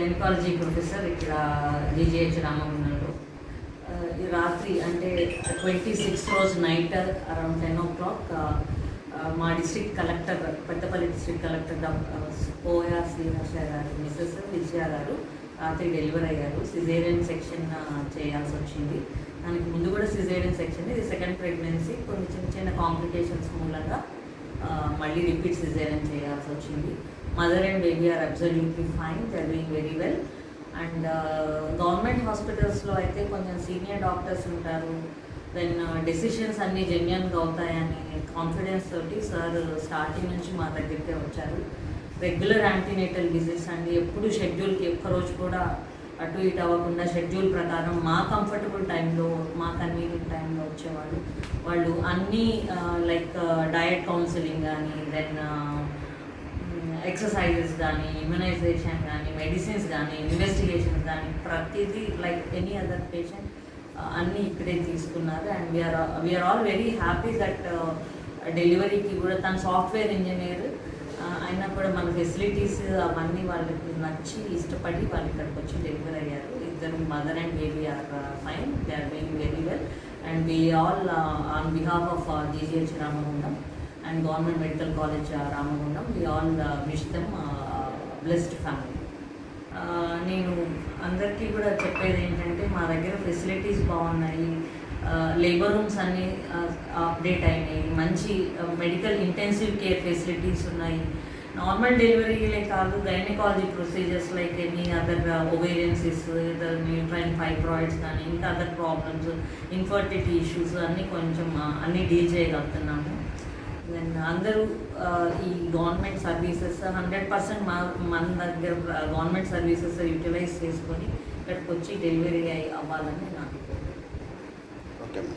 Gynaecology professor ఇక్కడ GGH రామగుండంలో. ఈ రాత్రి అంటే 26 రోజు నైట్ అరౌండ్ 10 o'clock మా district collector, Peddapalli district collector పోయా శ్రీహర్ష గారు మిసెస్ విజయ గారు రాత్రి డెలివరీ అయ్యారు. సిజేరియన్ సెక్షన్ చేయాల్సి వచ్చింది. దానికి ముందు కూడా సిజేరియన్ సెక్షన్, ఇది సెకండ్ ప్రెగ్నెన్సీ. కొన్ని చిన్న చిన్న కాంప్లికేషన్స్ మూలంగా మళ్ళీ రిపీట్ సిజేరియన్ చేయాల్సి వచ్చింది. Mother and baby are absolutely fine, they are doing very well. And government హాస్పిటల్స్లో అయితే కొంచెం సీనియర్ డాక్టర్స్ ఉంటారు. దెన్ డెసిషన్స్ అన్నీ జెన్యున్గా అవుతాయని కాన్ఫిడెన్స్ తోటి సార్ స్టార్టింగ్ నుంచి మా దగ్గరికే వచ్చారు. రెగ్యులర్ యాంటీనేటల్ విజిట్స్ అండి, ఎప్పుడు షెడ్యూల్కి ఒక్కరోజు కూడా అటు ఇటు అవ్వకుండా షెడ్యూల్ ప్రకారం మా కంఫర్టబుల్ టైంలో, మా కన్వీనియంట్ టైంలో వచ్చేవాళ్ళు. వాళ్ళు అన్నీ లైక్ డయట్ కౌన్సిలింగ్ కానీ, దెన్ ఎక్సర్సైజెస్ కానీ, ఇమ్యునైజేషన్ కానీ, మెడిసిన్స్ కానీ, ఇన్వెస్టిగేషన్స్ కానీ, ప్రతిదీ లైక్ ఎనీ అదర్ పేషెంట్ అన్నీ ఇక్కడే తీసుకున్నారు. And we are all very happy that డెలివరీకి కూడా తను సాఫ్ట్వేర్ ఇంజనీర్ అయినా కూడా మన ఫెసిలిటీస్ అవన్నీ వాళ్ళకి నచ్చి ఇష్టపడి వాళ్ళు ఇక్కడికి వచ్చి డెలివరీ అయ్యారు. ఇద్దరు mother and baby are fine, they are doing very well. And we all on behalf of GGH Ramagundam and Government Medical College Ramagundam, we all wish them blessed family. నేను అందరికీ కూడా చెప్పేది ఏంటంటే మా దగ్గర ఫెసిలిటీస్ బాగున్నాయి, లేబర్ రూమ్స్ అన్నీ update అయినాయి, మంచి మెడికల్ ఇంటెన్సివ్ కేర్ ఫెసిలిటీస్ ఉన్నాయి. నార్మల్ డెలివరీలే కాదు, gynaecology procedures like any other ovarian cysts, uterine fibroids కానీ ఇంకా అదర్ ప్రాబ్లమ్స్, ఇన్ఫర్టిలిటీ ఇష్యూస్ అన్నీ కొంచెం అన్నీ డీల్ చేయగలుగుతున్నాము. దెన్ అందరూ ఈ గవర్నమెంట్ సర్వీసెస్ 100% మన దగ్గర గవర్నమెంట్ సర్వీసెస్ యూటిలైజ్ చేసుకొని ఇక్కడికి వచ్చి డెలివరీ అవ్వాలని నాకు